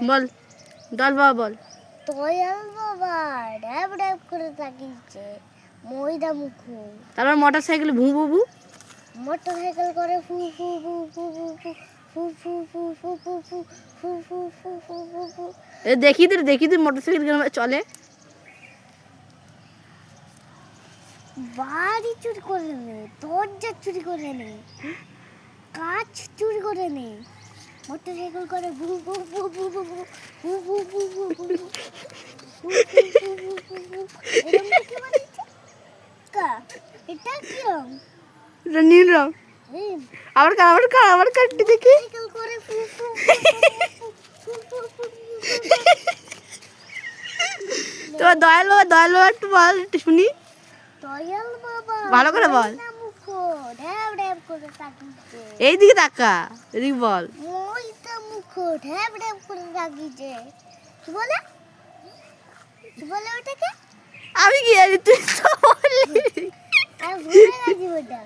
বল দল বাবা বল। দয়াল বাবা ড্যাব ড্যাব করে তাকিয়েছে ময়দা মুখো। তারপর মোটর সাইকেল ভু ভু ভু। মোটর সাইকেল করে ফু ফু ফু ফু ফু ফু ফু ফু ফু ফু ফু ফু ফু ফু ফু ফু। এ দেখি তুই মোটর সাইকেল কিভাবে চলে। বাড়ি চুরি করে নে, দরজা চুরি করে নে, কাঁচ চুরি করে নে, মোটর সাইকেল করে ভু ভু ভু ভু ভু ভু ভু ভু ভু ভু ভু ভু। এরকম কি বানাইছে? এটা কি রং? এটা নীল রং। আবার কাটটি দেখি। সাইকেল করে ফু ফু ফু ফু ফু। তো দয়াল বাবা একটু বল একটু শুনি। দয়াল বাবা ভালো করে বল। মুখো ঢ্যাব ঢ্যাব করে তাকিয়েছে। এইদিকে তাকা, এদিকে বল। ময়দা মুখো ঢ্যাব ঢ্যাব করে তাকিয়েছে। কি বলে ওটাকে? আমি কি জানি, তুই তো বললি। আর ভুলে গেছি ওটা।